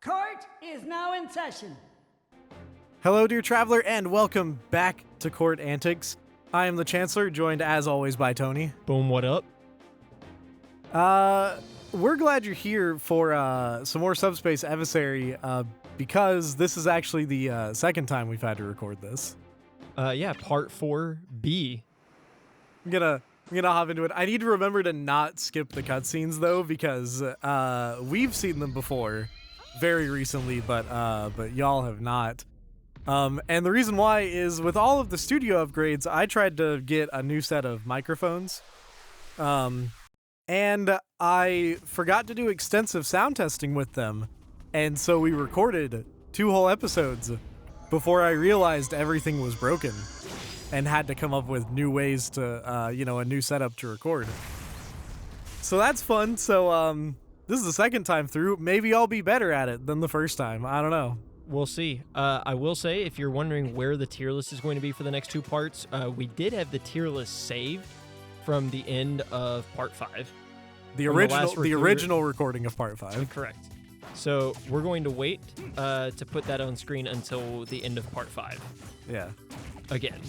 Court is now in session. Hello, dear traveler, and welcome back to Court Antics. I am the Chancellor, joined as always by Tony. Boom, what up? We're glad you're here for some more Subspace Emissary, because this is actually the second time we've had to record this. Yeah, part 4B. I'm gonna hop into it. I need to remember to not skip the cutscenes though, because we've seen them before, very recently, but y'all have not. And the reason why is with all of the studio upgrades, I tried to get a new set of microphones. And I forgot to do extensive sound testing with them. And so we recorded 2 whole episodes before I realized everything was broken and had to come up with new ways to, a new setup to record. So that's fun. So, this is the second time through. Maybe I'll be better at it than the first time. I don't know. We'll see. I will say, if you're wondering where the tier list is going to be for the next 2 parts, we did have the tier list saved from the end of part 5. The original recording of part 5. Correct. So we're going to wait to put that on screen until the end of part 5. Yeah. Again.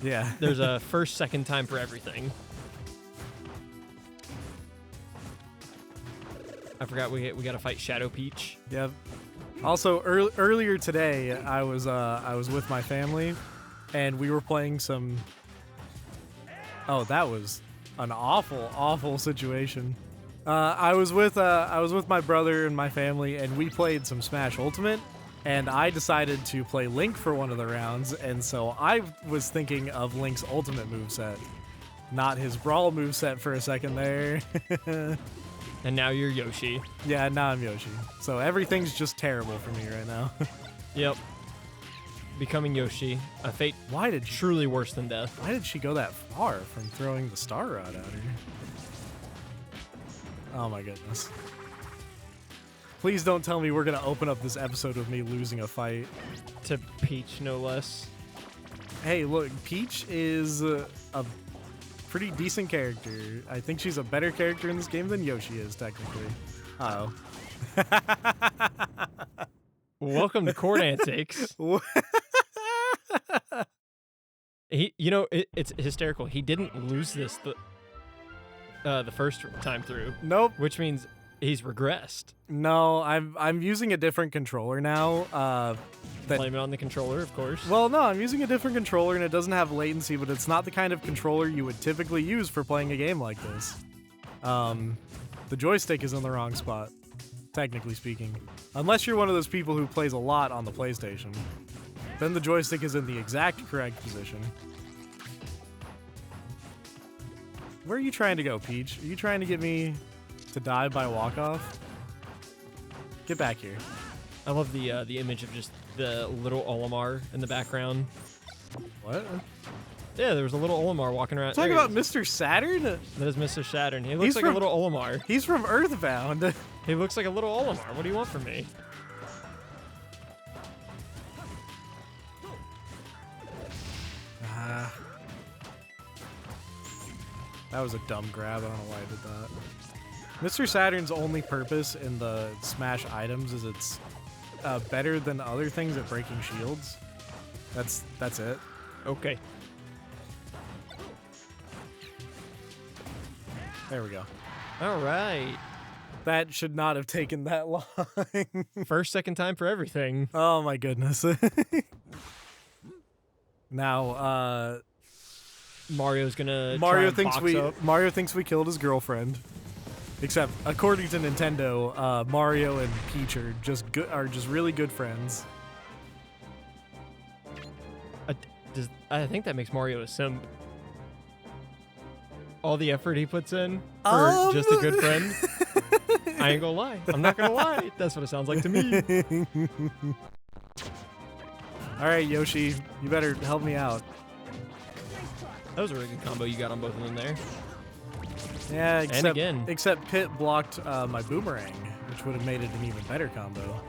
Yeah. There's a first, second time for everything. I forgot we got to fight Shadow Peach. Yep. Also, earlier today, I was with my family, and we were playing some. Oh, that was an awful situation. I was with my brother and my family, and we played some Smash Ultimate, and I decided to play Link for one of the rounds, and so I was thinking of Link's ultimate moveset, not his Brawl moveset for a second there. And now you're Yoshi. Yeah, now I'm Yoshi. So everything's just terrible for me right now. Yep. Becoming Yoshi. A fate truly worse than death. Why did she go that far from throwing the star rod at her? Oh my goodness. Please don't tell me we're going to open up this episode with me losing a fight. To Peach, no less. Hey, look, Peach is a pretty decent character. I think she's a better character in this game than Yoshi is, technically. Uh-oh. Welcome to Court Antics. It's hysterical. He didn't lose this the first time through. Nope. Which means he's regressed. No, I'm using a different controller now. Blame it on the controller, of course. Well, no, I'm using a different controller, and it doesn't have latency, but it's not the kind of controller you would typically use for playing a game like this. The joystick is in the wrong spot, technically speaking. Unless you're one of those people who plays a lot on the PlayStation. Then the joystick is in the exact correct position. Where are you trying to go, Peach? Are you trying to get me to die by walk-off? Get back here. I love the image of just the little Olimar in the background. What? Yeah, there was a little Olimar walking around. Talking about Mr. Saturn? That is Mr. Saturn. He looks like a little Olimar. He's from Earthbound. He looks like a little Olimar. What do you want from me? That was a dumb grab. I don't know why I did that. Mr. Saturn's only purpose in the Smash items is it's better than other things at breaking shields. That's it. Okay. There we go. All right. That should not have taken that long. First, second time for everything. Oh my goodness. Now, Mario's gonna. Mario thinks we killed his girlfriend. Except, according to Nintendo, Mario and Peach are just really good friends. I think that makes Mario a simp. All the effort he puts in for just a good friend. I ain't gonna lie. I'm not gonna lie. That's what it sounds like to me. All right, Yoshi, you better help me out. That was a really good combo you got on both of them there. Yeah, except Pit blocked my boomerang, which would have made it an even better combo.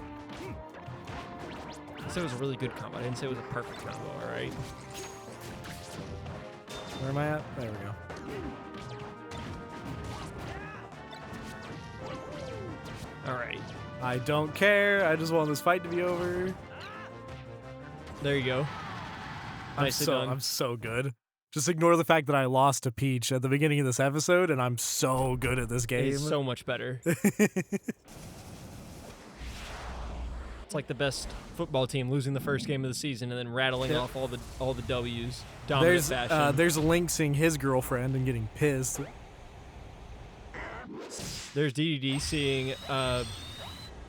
I said it was a really good combo. I didn't say it was a perfect combo, all right? Where am I at? There we go. All right. I don't care. I just want this fight to be over. There you go. Nicely done. I'm so good. Just ignore the fact that I lost to Peach at the beginning of this episode, and I'm so good at this game. He's so much better. It's like the best football team losing the first game of the season and then rattling off all the W's. Dominant fashion. There's Link seeing his girlfriend and getting pissed. There's DDD seeing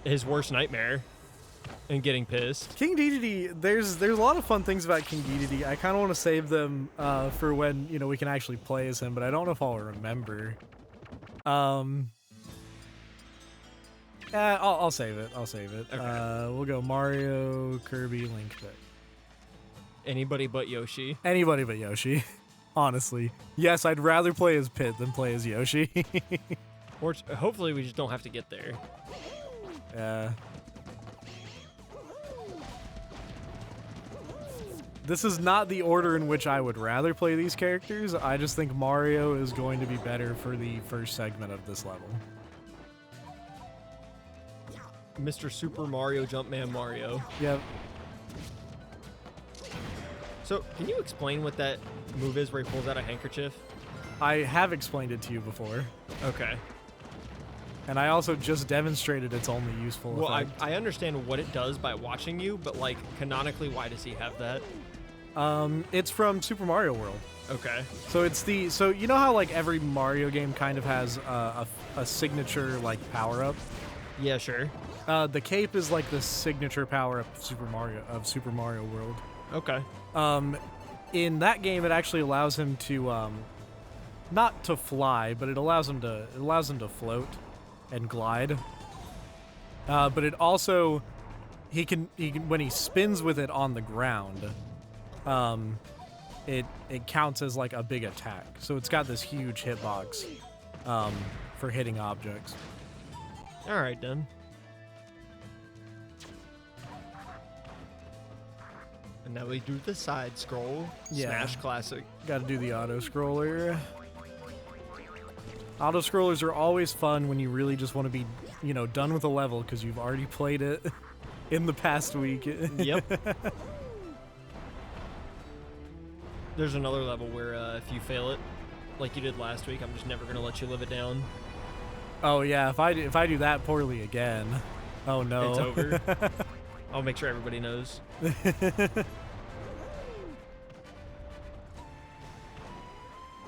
his worst nightmare and getting pissed. King Dedede, there's a lot of fun things about King Dedede. I kind of want to save them for when we can actually play as him, but I don't know if I'll remember. I'll save it. Okay. We'll go Mario, Kirby, Link. Anybody but Yoshi. Anybody but Yoshi. Honestly, yes, I'd rather play as Pit than play as Yoshi. Or hopefully we just don't have to get there. Yeah. This is not the order in which I would rather play these characters. I just think Mario is going to be better for the first segment of this level. Mr. Super Mario Jumpman Mario. Yep. So, can you explain what that move is where he pulls out a handkerchief? I have explained it to you before. Okay. And I also just demonstrated its only useful effect. I understand what it does by watching you, but like canonically, why does he have that? It's from Super Mario World. Okay. So you know how like every Mario game kind of has a signature like power up? Yeah, sure. The cape is like the signature power up of Super Mario World. Okay. In that game, it actually allows him to not to fly, but it allows him to float and glide. But it also he can when he spins with it on the ground, it counts as like a big attack. So it's got this huge hitbox for hitting objects. All right, then. And now we do the side scroll. Yeah. Smash Classic. Got to do the auto scroller. Auto scrollers are always fun when you really just want to be, done with a level because you've already played it in the past week. Yep. There's another level where if you fail it, like you did last week, I'm just never gonna let you live it down. Oh yeah, if I do that poorly again, oh no, it's over. I'll make sure everybody knows.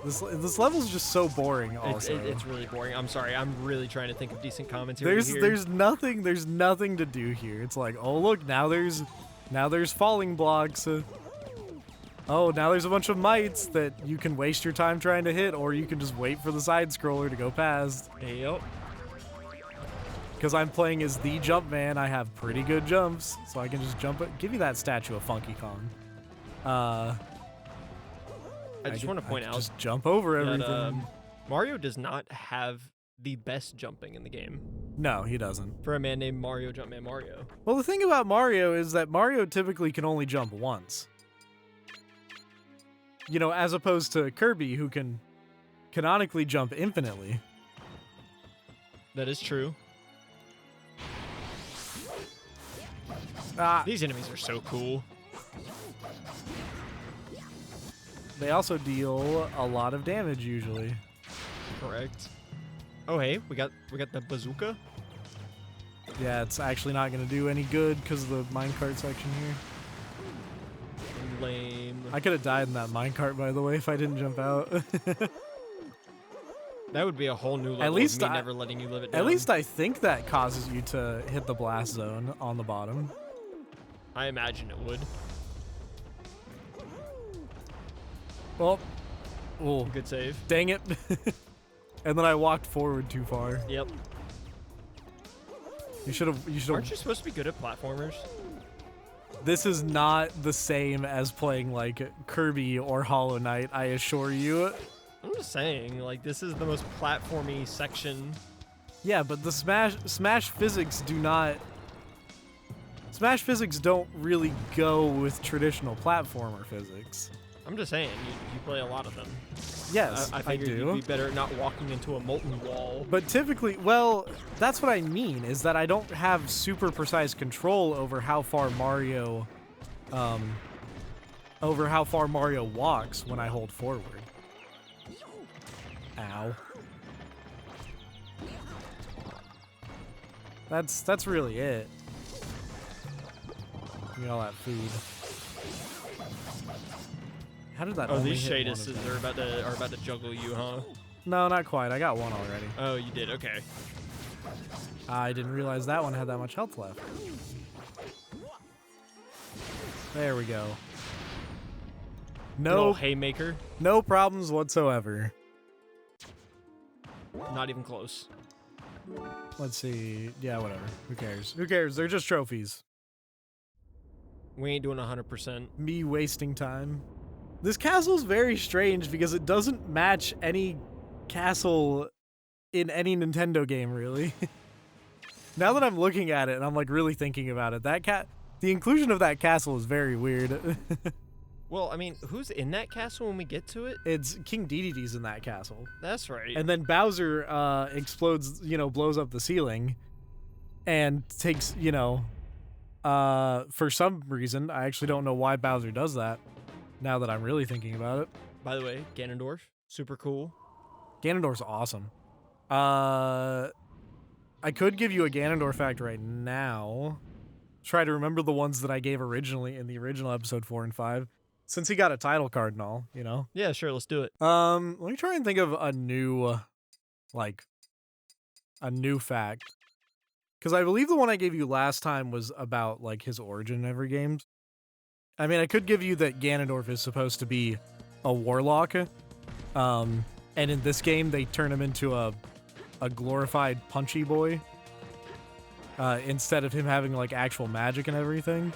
This level's just so boring. Also, it's really boring. I'm sorry. I'm really trying to think of decent commentary. There's nothing to do here. It's like, oh look, now there's falling blocks. Oh, now there's a bunch of mites that you can waste your time trying to hit, or you can just wait for the side scroller to go past. Yep. Because I'm playing as the Jumpman, I have pretty good jumps, so I can just jump it. Give me that statue of Funky Kong. I just want to point out, just jump over everything. That, Mario does not have the best jumping in the game. No, he doesn't. For a man named Mario Jumpman Mario. Well, the thing about Mario is that Mario typically can only jump once. As opposed to Kirby, who can canonically jump infinitely. That is true. These enemies are so cool. They also deal a lot of damage usually. Correct. Oh hey, we got the bazooka. Yeah, it's actually not going to do any good because of the minecart section here. Lame. I could have died in that minecart, by the way, if I didn't jump out. That would be a whole new level. At least of me never letting you live it down. At least I think that causes you to hit the blast zone on the bottom. I imagine it would. Well, oh, Good save. Dang it. And then I walked forward too far. Yep. You should have. Aren't you supposed to be good at platformers? This is not the same as playing like Kirby or Hollow Knight, I assure you. I'm just saying, like, this is the most platformy section. Yeah, but the Smash physics do not. Smash physics don't really go with traditional platformer physics. I'm just saying, you play a lot of them. Yes, I I figured do. you'd be better at not walking into a molten wall. But typically, well, that's what I mean, is that I don't have super precise control over how far Mario walks when I hold forward. Ow. That's really it. Give me all that food. How did that Oh, only these hit one Shadises of them? are about to juggle you, huh? No, not quite. I got one already. Oh, you did. Okay. I didn't realize that one had that much health left. There we go. Good old haymaker. No problems whatsoever. Not even close. Let's see. Yeah, whatever. Who cares? Who cares? They're just trophies. We ain't doing 100%. Me wasting time. This castle's very strange because it doesn't match any castle in any Nintendo game, really. Now that I'm looking at it and I'm like really thinking about it, the inclusion of that castle is very weird. Well, I mean, who's in that castle when we get to it? It's King Dedede's in that castle. That's right. And then Bowser explodes, blows up the ceiling and takes, for some reason, I actually don't know why Bowser does that now that I'm really thinking about it. By the way, Ganondorf, super cool. Ganondorf's awesome. I could give you a Ganondorf fact right now. Try to remember the ones that I gave originally in the original episode 4 and 5. Since he got a title card and all, Yeah, sure, let's do it. Let me try and think of a new fact. Because I believe the one I gave you last time was about, his origin in every game. I mean, I could give you that Ganondorf is supposed to be a warlock. And in this game, they turn him into a glorified punchy boy. Instead of him having, actual magic and everything.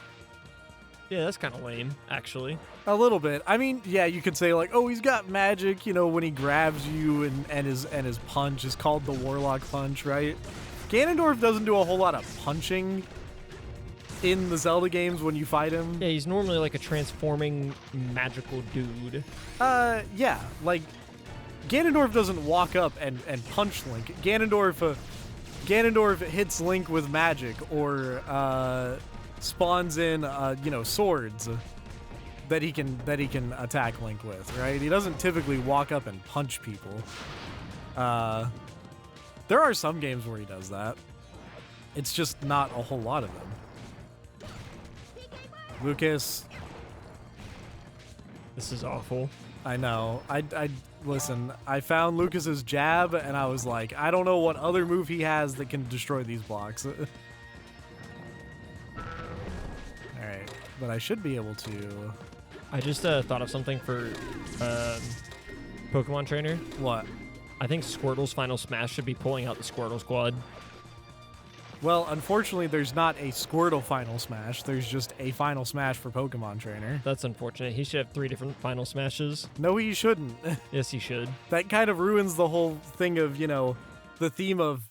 Yeah, that's kind of lame, actually. A little bit. I mean, yeah, you could say he's got magic, when he grabs you and his punch is called the Warlock Punch, right? Ganondorf doesn't do a whole lot of punching in the Zelda games when you fight him. Yeah, he's normally like a transforming magical dude. Yeah, Ganondorf doesn't walk up and punch Link. Ganondorf hits Link with magic or spawns in swords that he can attack Link with, right? He doesn't typically walk up and punch people. There are some games where he does that. It's just not a whole lot of them. Lucas. This is awful. I know. I listen, I found Lucas's jab and I was like, I don't know what other move he has that can destroy these blocks. Alright, but I should be able to. I just thought of something for Pokemon Trainer. What? I think Squirtle's Final Smash should be pulling out the Squirtle Squad. Well, unfortunately, there's not a Squirtle Final Smash. There's just a Final Smash for Pokemon Trainer. That's unfortunate. He should have 3 different Final Smashes. No, he shouldn't. Yes, he should. That kind of ruins the whole thing of, the theme of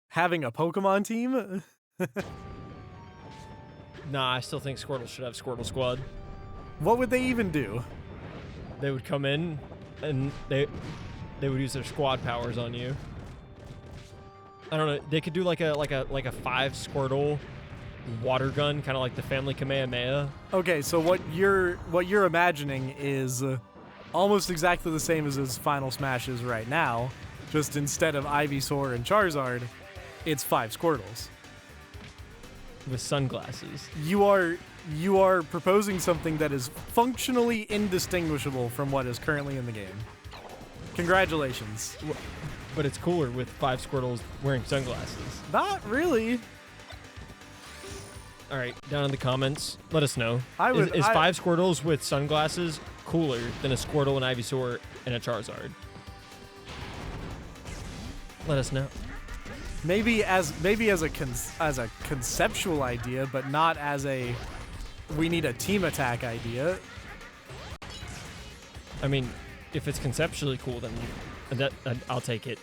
having a Pokemon team. Nah, I still think Squirtle should have Squirtle Squad. What would they even do? They would come in and they would use their squad powers on you. I don't know. They could do like a 5 Squirtle water gun, kind of like the Family Kamehameha. Okay, so what you're imagining is almost exactly the same as his Final Smash is right now. Just instead of Ivysaur and Charizard, it's 5 Squirtles. With sunglasses. You are proposing something that is functionally indistinguishable from what is currently in the game. Congratulations. But it's cooler with 5 Squirtles wearing sunglasses. Not really. All right, down in the comments, let us know. Is 5 Squirtles with sunglasses cooler than a Squirtle, an Ivysaur, and a Charizard? Let us know. Maybe as a conceptual idea, but not as a we need a team attack idea. I mean, if it's conceptually cool, then I'll take it.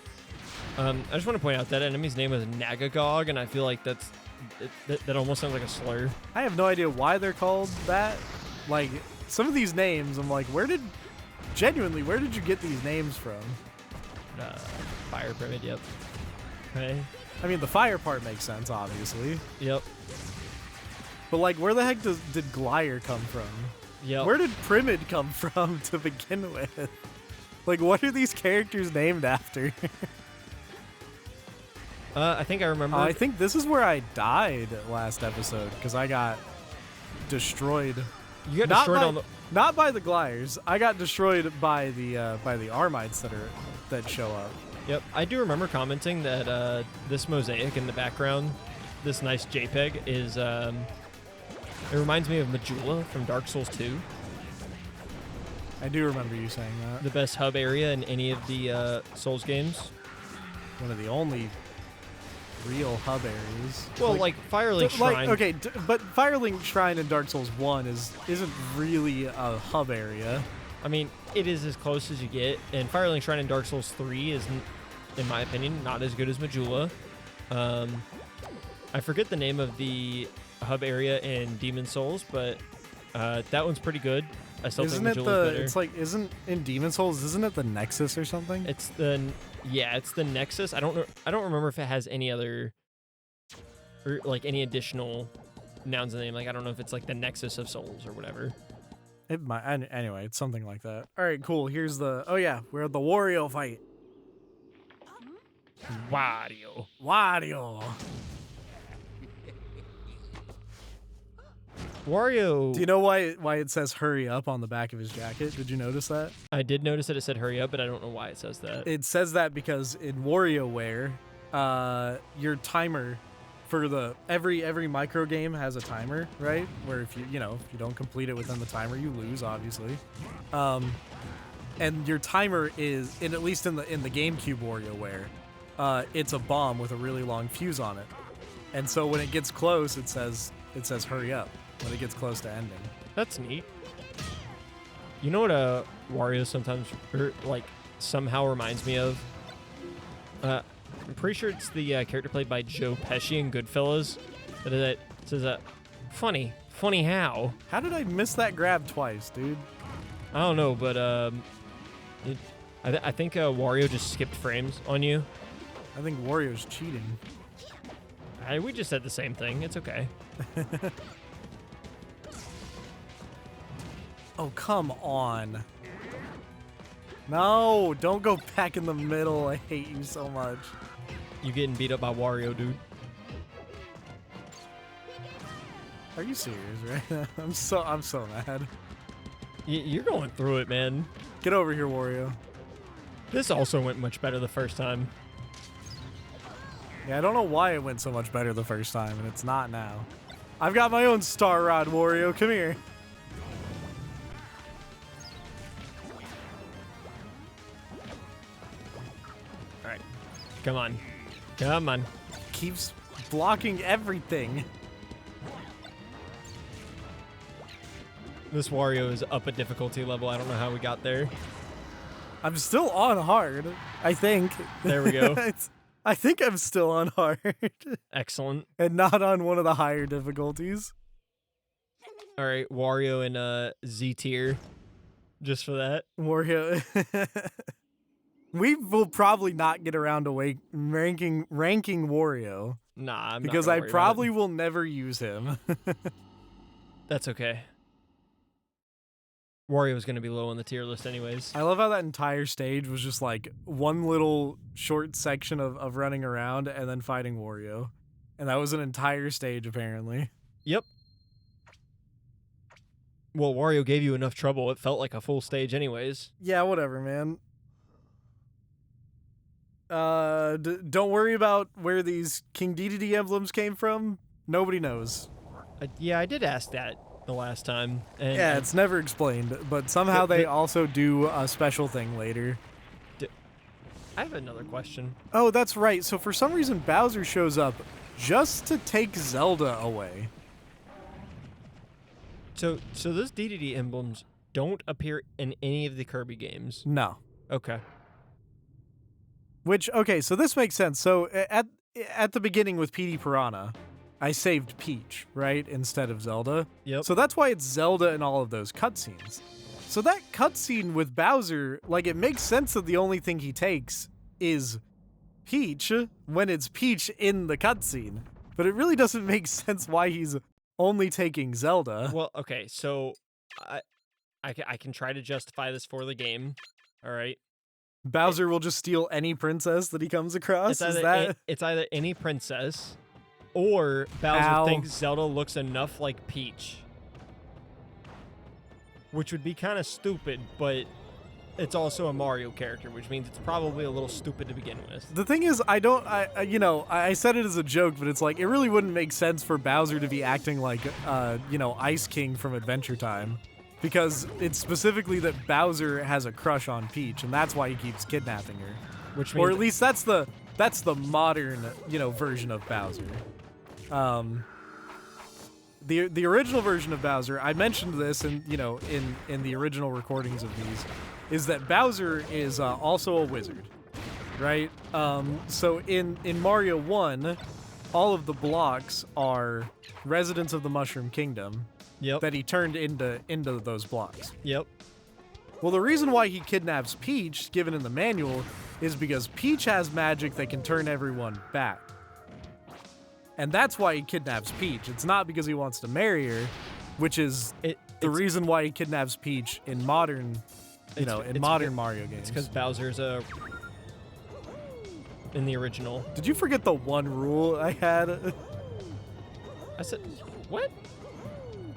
I just want to point out that enemy's name is Nagagog, and I feel like that almost sounds like a slur. I have no idea why they're called that. some of these names, I'm like, where did you get these names from? Fire Pyramid, yep. Okay. I mean, the fire part makes sense, obviously. Yep. But like, where the heck did Glyer come from? Yep. Where did Primid come from to begin with? Like, what are these characters named after? I think I remember. I think this is where I died last episode because I got destroyed. You got destroyed on the. Not by the Glyers. I got destroyed by the Armites that show up. Yep, I do remember commenting that this mosaic in the background, this nice JPEG, is it reminds me of Majula from Dark Souls 2. I do remember you saying that. The best hub area in any of the Souls games. One of the only real hub areas. Well, like Firelink Shrine. Okay, but Firelink Shrine in Dark Souls 1 isn't really a hub area. I mean, it is as close as you get, and Firelink Shrine in Dark Souls 3 is, in my opinion, not as good as Majula. I forget the name of the hub area in Demon Souls, but that one's pretty good. I still think Majula's better. It's like, isn't in Demon Souls, isn't it the Nexus or something? It's the Nexus. I don't remember if it has any other, or like any additional nouns in the name. Like, I don't know if it's like the Nexus of Souls or whatever. It might. Anyway, it's something like that. All right, cool. Here's the. Oh yeah, we're at the Wario fight. Wario. Wario. Do you know why it says "hurry up" on the back of his jacket? Did you notice that? I did notice that it said "hurry up," but I don't know why it says that. It says that because in WarioWare, your timer for the every micro game has a timer, right? Where if you don't complete it within the timer, you lose, obviously. And your timer is at least in the GameCube WarioWare, it's a bomb with a really long fuse on it, and so when it gets close, it says "hurry up" when it gets close to ending. That's neat. You know what Wario sometimes somehow reminds me of? I'm pretty sure it's the character played by Joe Pesci in Goodfellas. That says funny how? How did I miss that grab twice, dude? I don't know, but I think Wario just skipped frames on you. I think Wario's cheating. We just said the same thing. It's okay. Oh, come on. No, don't go back in the middle. I hate you so much. You getting beat up by Wario, dude. Are you serious, right? I'm so mad. You're going through it, man. Get over here, Wario. This also went much better the first time. Yeah, I don't know why it went so much better the first time, and it's not now. I've got my own Star Rod, Wario. Come here. All right. Come on. Come on. Keeps blocking everything. This Wario is up a difficulty level. I don't know how we got there. I'm still on hard, I think. There we go. I think I'm still on hard. Excellent. And not on one of the higher difficulties. All right, Wario in Z tier. Just for that. Wario. We will probably not get around to ranking Wario. Nah, I'm because not I worry probably will never use him. That's okay. Wario is going to be low on the tier list anyways. I love how that entire stage was just like one little short section of running around and then fighting Wario. And that was an entire stage, apparently. Yep. Well, Wario gave you enough trouble. It felt like a full stage anyways. Yeah, whatever, man. Don't worry about where these King Dedede emblems came from. Nobody knows. Yeah, I did ask that the last time. And yeah, it's never explained, but somehow they also do a special thing later. I have another question. Oh, that's right. So for some reason, Bowser shows up just to take Zelda away. So those Dedede emblems don't appear in any of the Kirby games? No. Okay. Okay, so this makes sense. So at the beginning with Petey Piranha, I saved Peach, right, instead of Zelda. Yep. So that's why it's Zelda in all of those cutscenes. So that cutscene with Bowser, like, it makes sense that the only thing he takes is Peach when it's Peach in the cutscene. But it really doesn't make sense why he's only taking Zelda. Well, okay, so I can try to justify this for the game. All right. Bowser will just steal any princess that he comes across. It's either any princess, or Bowser Ow. thinks Zelda looks enough like Peach, which would be kind of stupid, but it's also a Mario character, which means it's probably a little stupid to begin with. The thing is, I said it as a joke, but it's like, it really wouldn't make sense for Bowser to be acting like, Ice King from Adventure Time. Because it's specifically that Bowser has a crush on Peach, and that's why he keeps kidnapping her. Which means, or at least that's the modern, version of Bowser. The original version of Bowser, I mentioned this in the original recordings of these, is that Bowser is also a wizard, right? So in Mario 1, all of the blocks are residents of the Mushroom Kingdom. Yep. That he turned into those blocks. Yep. Well, the reason why he kidnaps Peach, given in the manual, is because Peach has magic that can turn everyone back. And that's why he kidnaps Peach. It's not because he wants to marry her, which is the reason why he kidnaps Peach in modern, modern Mario games. It's because Bowser's in the original. Did you forget the one rule I had? I said, what?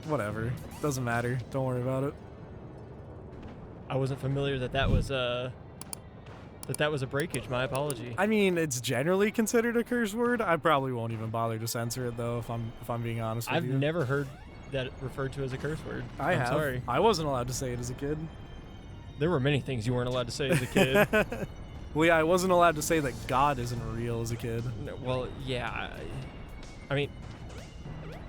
Whatever. Doesn't matter. Don't worry about it. I wasn't familiar that was a breakage. My apology. I mean, it's generally considered a curse word. I probably won't even bother to censor it, though, if I'm being honest with you. I've never heard that referred to as a curse word. I'm have. Sorry. I wasn't allowed to say it as a kid. There were many things you weren't allowed to say as a kid. Well, yeah, I wasn't allowed to say that God isn't real as a kid. No, well, yeah. I mean,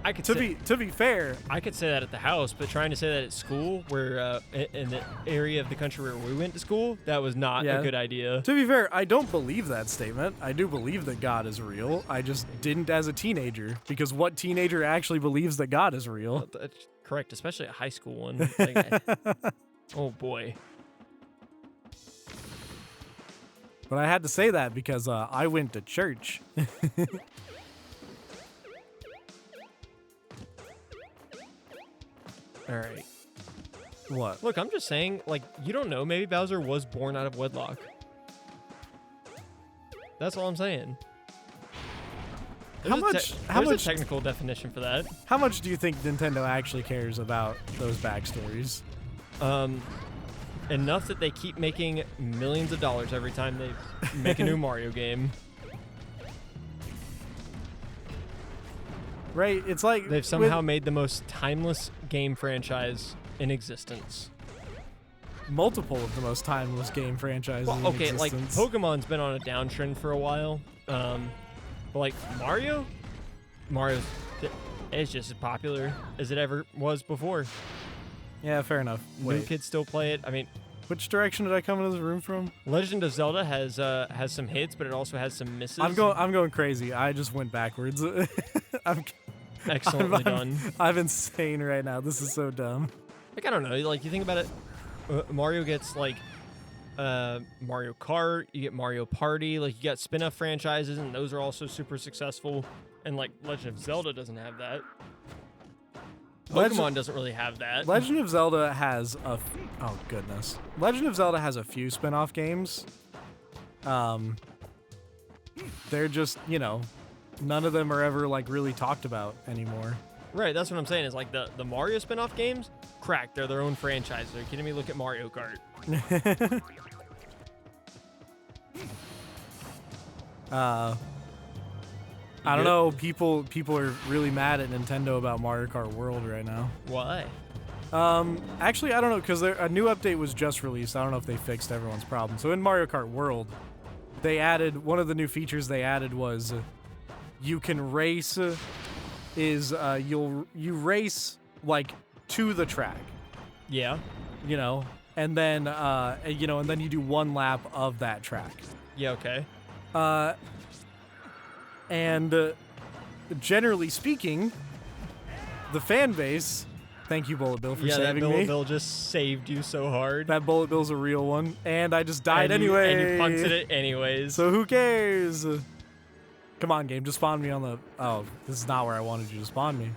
I could to be fair, I could say that at the house, but trying to say that at school, where in the area of the country where we went to school, that was not a good idea. To be fair, I don't believe that statement. I do believe that God is real. I just didn't as a teenager, because what teenager actually believes that God is real? That's correct, especially a high school one. Like, oh boy. But I had to say that because I went to church. All right. What? Look, I'm just saying, like, you don't know. Maybe Bowser was born out of wedlock. That's all I'm saying. There's a technical definition for that. How much do you think Nintendo actually cares about those backstories? Enough that they keep making millions of dollars every time they make a new Mario game. Right, it's like they've somehow made the most timeless game franchise in existence. Multiple of the most timeless game franchises in existence. Like Pokemon's been on a downtrend for a while, but like Mario's it's just as popular as it ever was before. Yeah, fair enough. New kids still play it. I mean, which direction did I come into this room from? Legend of Zelda has some hits, but it also has some misses. I'm going crazy. I just went backwards. Excellently done. I'm insane right now. This is so dumb. Like, I don't know. Like, you think about it, Mario gets like Mario Kart. You get Mario Party. Like, you got spin-off franchises, and those are also super successful. And like Legend of Zelda doesn't have that. Pokemon doesn't really have that. Legend of Zelda has Legend of Zelda has a few spin-off games. They're just, none of them are ever like really talked about anymore. Right, that's what I'm saying. Is like the Mario spin-off games, crack. They're their own franchise. Are you kidding me? Look at Mario Kart. I don't know. People are really mad at Nintendo about Mario Kart World right now. Why? Actually, I don't know, because a new update was just released. I don't know if they fixed everyone's problem. So in Mario Kart World, they added one of the new features they added was you can race. You race like to the track. Yeah. And then and then you do one lap of that track. Yeah. Okay. And generally speaking, the fan base. Thank you, Bullet Bill, for Yeah, that saving Bullet me. Bill just saved you so hard. That Bullet Bill's a real one, and I just died and you, anyway. And you punted it anyways. So who cares? Come on, game, just spawn me on the... Oh, this is not where I wanted you to spawn me.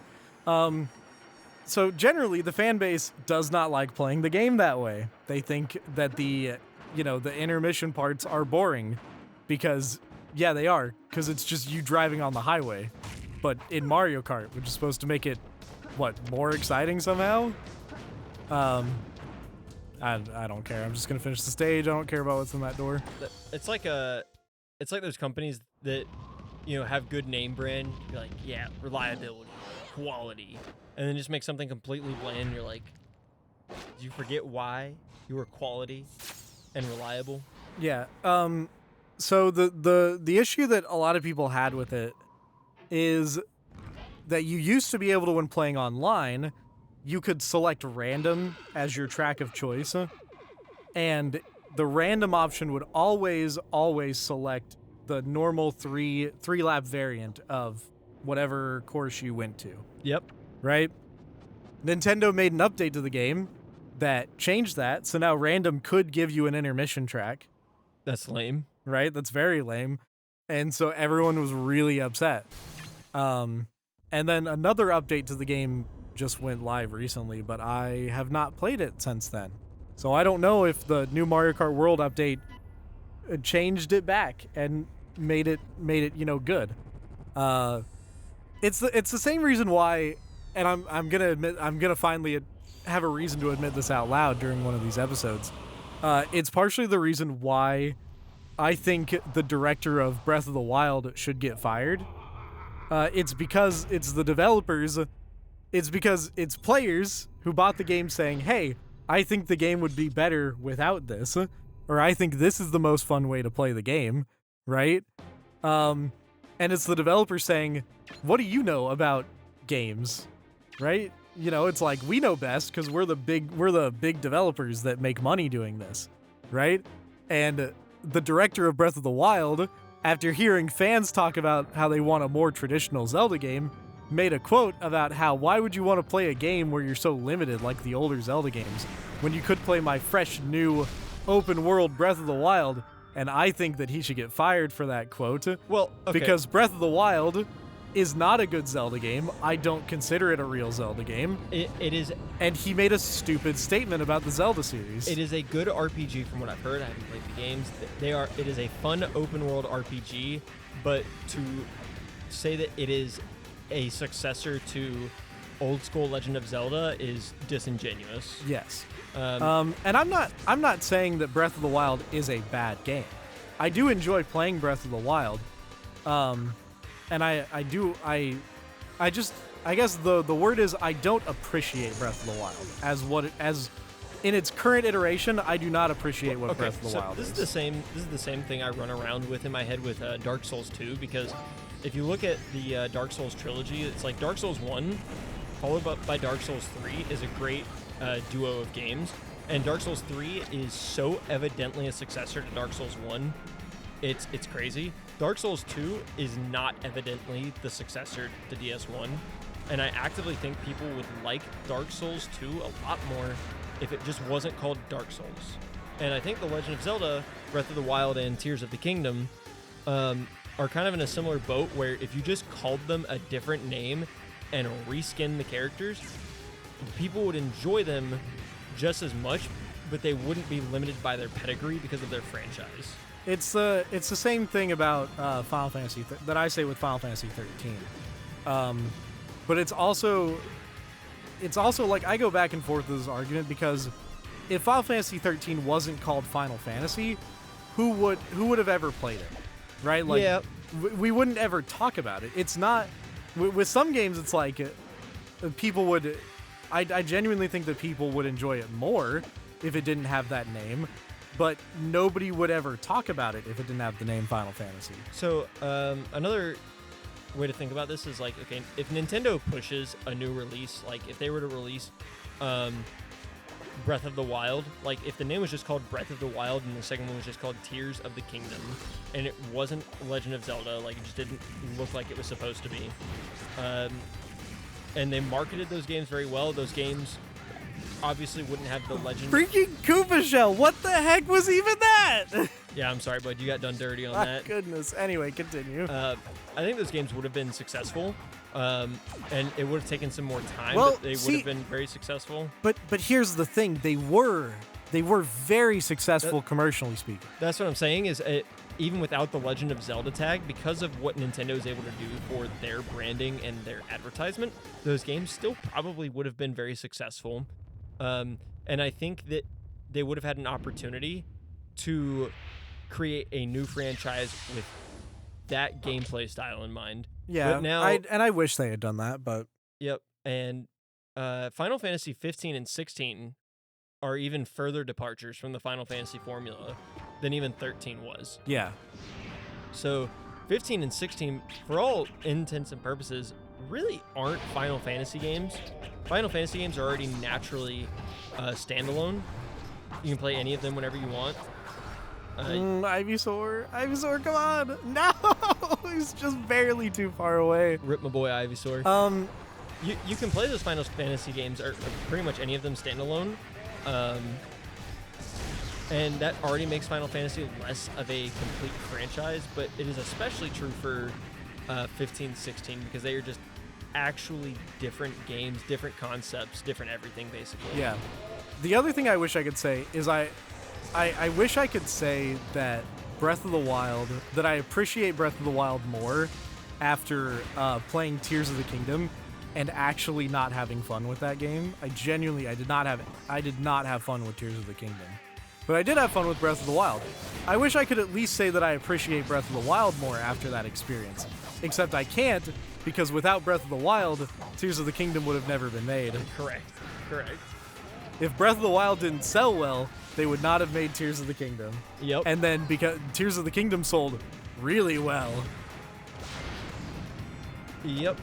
So generally, the fan base does not like playing the game that way. They think that the intermission parts are boring because, yeah, they are, because it's just you driving on the highway. But in Mario Kart, which is supposed to make it, more exciting somehow? I don't care. I'm just gonna finish the stage. I don't care about what's in that door. It's like those companies that, have good name brand. You're like, yeah, reliability, quality, and then just make something completely bland. You're like, did you forget why you were quality and reliable? Yeah. So the issue that a lot of people had with it is that you used to be able to, when playing online, you could select random as your track of choice, and the random option would always select the normal three lap variant of whatever course you went to. Yep. Right? Nintendo made an update to the game that changed that, so now random could give you an intermission track. That's lame. Right? That's very lame. And so everyone was really upset. And then another update to the game just went live recently, but I have not played it since then. So I don't know if the new Mario Kart World update changed it back and made it good. It's the same reason why, and I'm gonna finally have a reason to admit this out loud during one of these episodes. It's partially the reason why I think the director of Breath of the Wild should get fired. It's because it's the developers. It's because it's players who bought the game saying, hey, I think the game would be better without this, or I think this is the most fun way to play the game, right? And it's the developer saying, what do you know about games, right? It's like, we know best because we're the big developers that make money doing this, right? And the director of Breath of the Wild, after hearing fans talk about how they want a more traditional Zelda game, made a quote about how, why would you want to play a game where you're so limited like the older Zelda games when you could play my fresh, new, open world Breath of the Wild? And I think that he should get fired for that quote. Well, okay. Because Breath of the Wild is not a good Zelda game. I don't consider it a real Zelda game. It is. And he made a stupid statement about the Zelda series. It is a good RPG from what I've heard. I haven't played the games. It is a fun open world RPG, but to say that it is a successor to old school Legend of Zelda is disingenuous. Yes. And I'm not saying that Breath of the Wild is a bad game. I do enjoy playing Breath of the Wild. And I guess the word is I don't appreciate Breath of the Wild as in its current iteration. I do not appreciate what Breath of the Wild is. This is the same thing I run around with in my head with Dark Souls 2, because if you look at the Dark Souls trilogy, it's like Dark Souls 1 followed up by Dark Souls 3 is a great duo of games, and Dark Souls 3 is so evidently a successor to Dark Souls 1. It's crazy. Dark Souls 2 is not evidently the successor to DS1, and I actively think people would like Dark Souls 2 a lot more if it just wasn't called Dark Souls. And I think The Legend of Zelda, Breath of the Wild, and Tears of the Kingdom are kind of in a similar boat, where if you just called them a different name and reskin the characters, people would enjoy them just as much, but they wouldn't be limited by their pedigree because of their franchise. It's the same thing about Final Fantasy that I say with Final Fantasy 13. But it's also like, I go back and forth with this argument, because if Final Fantasy 13 wasn't called Final Fantasy, who would have ever played it, right? Like, yeah. we wouldn't ever talk about it. It's not with some games. It's like people would. I genuinely think that people would enjoy it more if it didn't have that name. But nobody would ever talk about it if it didn't have the name Final Fantasy. So another way to think about this is like, okay, if Nintendo pushes a new release, like if they were to release Breath of the Wild. Like, if the name was just called Breath of the Wild and the second one was just called Tears of the Kingdom, and it wasn't Legend of Zelda, like, it just didn't look like it was supposed to be. And they marketed those games very well. Those games obviously wouldn't have the legend. Freaking Koopa Shell! What the heck was even that? Yeah, I'm sorry, bud. You got done dirty on My that. goodness. Anyway, continue. I think those games would have been successful, and it would have taken some more time, Well, but they would have been very successful. But here's the thing: they were very successful commercially speaking. That's what I'm saying. Is even without the Legend of Zelda tag, because of what Nintendo is able to do for their branding and their advertisement, those games still probably would have been very successful. And I think that they would have had an opportunity to create a new franchise with that gameplay style in mind. Yeah, but now, I wish they had done that, but yep. And Final Fantasy 15 and 16 are even further departures from the Final Fantasy formula than even 13 was. yeah. So 15 and 16, for all intents and purposes, really aren't Final Fantasy games. Final Fantasy games are already naturally standalone. You can play any of them whenever you want. Ivysaur, come on! No, he's just barely too far away. Rip my boy Ivysaur. You can play those Final Fantasy games, or pretty much any of them standalone. And that already makes Final Fantasy less of a complete franchise, but it is especially true for 15, 16, because they are just actually different games, different concepts, different everything, basically. Yeah. The other thing I wish I could say is I wish I could say that Breath of the Wild, that I appreciate Breath of the Wild more after playing Tears of the Kingdom and actually not having fun with that game. I did not have fun with Tears of the Kingdom. But I did have fun with Breath of the Wild. I wish I could at least say that I appreciate Breath of the Wild more after that experience. Except I can't, because without Breath of the Wild, Tears of the Kingdom would have never been made. Correct. If Breath of the Wild didn't sell well, they would not have made Tears of the Kingdom. Yep. And then because Tears of the Kingdom sold really well. Yep.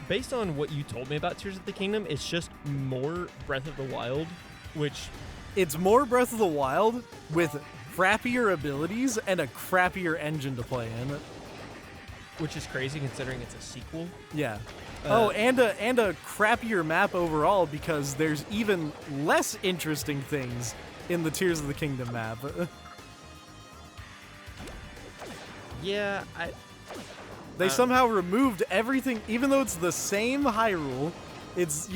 Based on what you told me about Tears of the Kingdom, it's just more Breath of the Wild, which... It's more Breath of the Wild with crappier abilities and a crappier engine to play in. Which is crazy considering it's a sequel. Yeah. And a crappier map overall because there's even less interesting things in the Tears of the Kingdom map. Yeah, They somehow removed everything, even though it's the same Hyrule. It's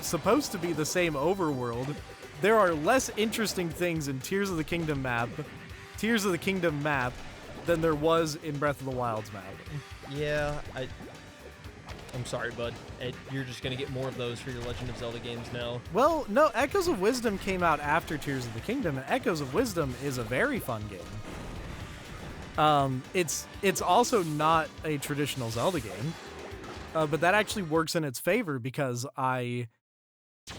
supposed to be the same overworld. There are less interesting things in Tears of the Kingdom map than there was in Breath of the Wild's map. Yeah, I'm sorry, bud. You're just gonna get more of those for your Legend of Zelda games now. Well, no, Echoes of Wisdom came out after Tears of the Kingdom, and Echoes of Wisdom is a very fun game. It's also not a traditional Zelda game. But that actually works in its favor because I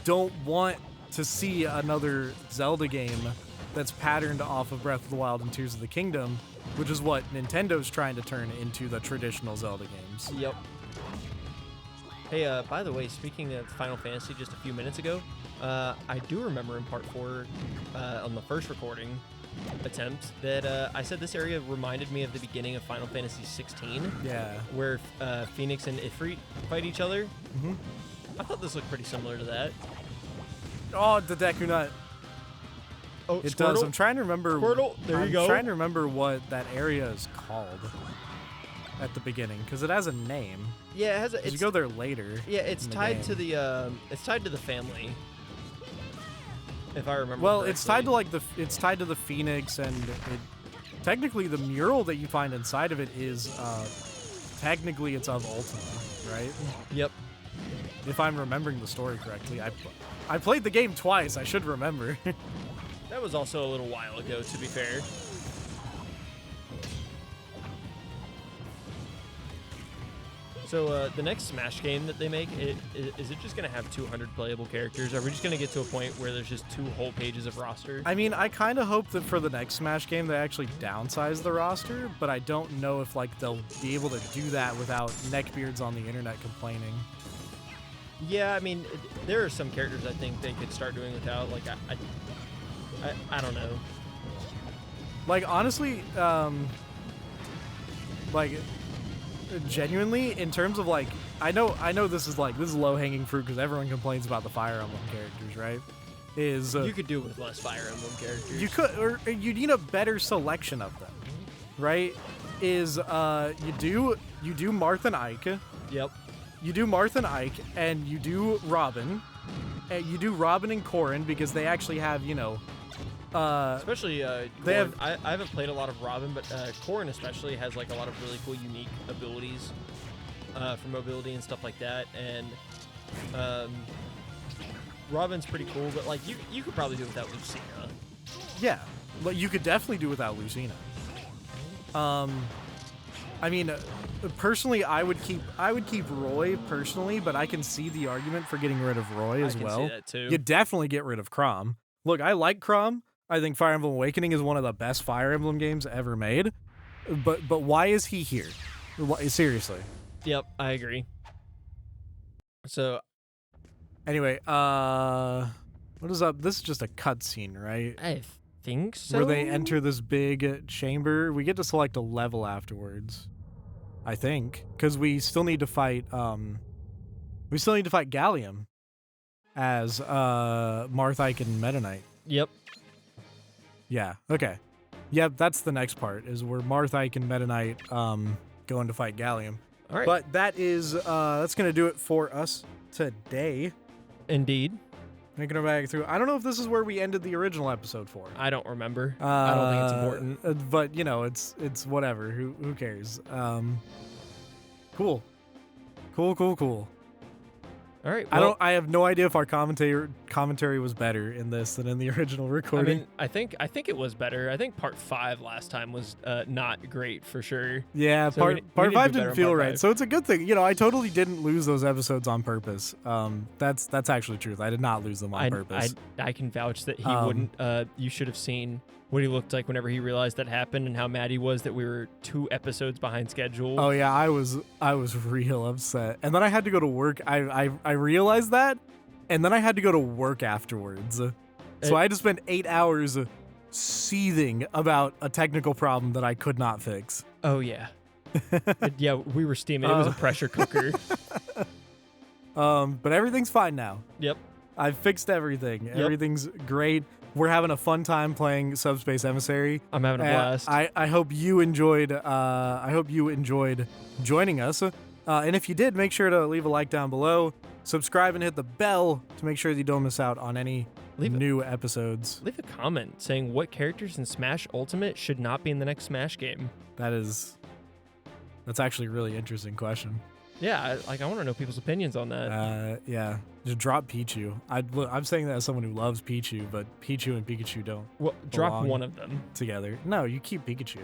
don't want to see another Zelda game that's patterned off of Breath of the Wild and Tears of the Kingdom, which is what Nintendo's trying to turn into the traditional Zelda games. Yep. Hey, by the way, speaking of Final Fantasy just a few minutes ago, I do remember in Part 4, on the first recording attempt, that I said this area reminded me of the beginning of Final Fantasy 16. Yeah. Where Phoenix and Ifrit fight each other. Mm-hmm. I thought this looked pretty similar to that. Oh, the Deku Nut. Oh, It Squirtle? does. I'm trying to remember. Squirtle, there you go. I'm trying to remember what that area is called at the beginning because it has a name. Yeah, it has a. 'Cause you go there later. Yeah, it's in the tied game. to the. It's tied to the family. If I remember. Well, correctly. it's tied to the Phoenix, and technically the mural that you find inside of it is technically it's of Ultima, right? Yep. If I'm remembering the story correctly, I played the game twice. I should remember. That was also a little while ago, to be fair. So the next Smash game that they make, is it just going to have 200 playable characters? Are we just going to get to a point where there's just 2 whole pages of roster? I mean, I kind of hope that for the next Smash game they actually downsize the roster, but I don't know if they'll be able to do that without neckbeards on the internet complaining. Yeah, I mean, there are some characters I think they could start doing without. Like, I don't know. Like, honestly, like, genuinely, in terms of, like, I know this is low-hanging fruit because everyone complains about the Fire Emblem characters, right? You could do with less Fire Emblem characters. You could, or you need a better selection of them, right? You do Marth and Ike. Yep. You do Marth and Ike, and you do Robin. And you do Robin and Corrin because they actually have, Especially they Corrin. I haven't played a lot of Robin, but Corrin especially has like a lot of really cool, unique abilities for mobility and stuff like that. And Robin's pretty cool, but like you could probably do it without Lucina. Yeah, but you could definitely do without Lucina. I mean, personally, I would keep Roy personally, but I can see the argument for getting rid of Roy as well. I can see that too. You definitely get rid of Chrom. Look, I like Chrom. I think Fire Emblem Awakening is one of the best Fire Emblem games ever made. But why is he here? Seriously. Yep, I agree. So, anyway, what is up? This is just a cutscene, right? I think so. Where they enter this big chamber. We get to select a level afterwards, I think, because we still need to fight. We still need to fight Gallium as Marth, Ike, and Meta Knight. Yep. Yeah. Okay. Yep. That's the next part. Is where Marth, Ike, and Meta Knight going to fight Gallium. All right. But that's gonna do it for us today. Indeed. Making our back through. I don't know if this is where we ended the original episode for. I don't remember. I don't think it's important. But it's whatever. Who cares? Cool. All right. Well, I have no idea if our commentary was better in this than in the original recording. I mean, I think it was better. I think part 5 last time was not great for sure. Yeah, So part 5 didn't feel right. 5. So it's a good thing. I totally didn't lose those episodes on purpose. That's actually truth. I did not lose them on purpose. I can vouch that he wouldn't. You should have seen what he looked like whenever he realized that happened and how mad he was that we were 2 episodes behind schedule. Oh yeah, I was real upset. And then I had to go to work. I realized that, and then I had to go to work afterwards. So I had to spend 8 hours seething about a technical problem that I could not fix. Oh yeah. Yeah, we were steaming. It was a pressure cooker. But everything's fine now. Yep. I've fixed everything. Yep. Everything's great. We're having a fun time playing Subspace Emissary. I'm having a blast. I hope you enjoyed. I hope you enjoyed joining us. And if you did, make sure to leave a like down below, subscribe, and hit the bell to make sure that you don't miss out on any new episodes. Leave a comment saying what characters in Smash Ultimate should not be in the next Smash game. That's actually a really interesting question. Yeah, I want to know people's opinions on that. Yeah. Just drop Pichu. I'm saying that as someone who loves Pichu, but Pichu and Pikachu don't. Well, drop belong one of them together. No, you keep Pikachu.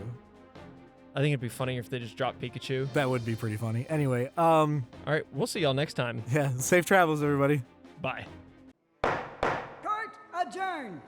I think it'd be funny if they just dropped Pikachu. That would be pretty funny. Anyway, all right, we'll see y'all next time. Yeah, safe travels, everybody. Bye. Court adjourned.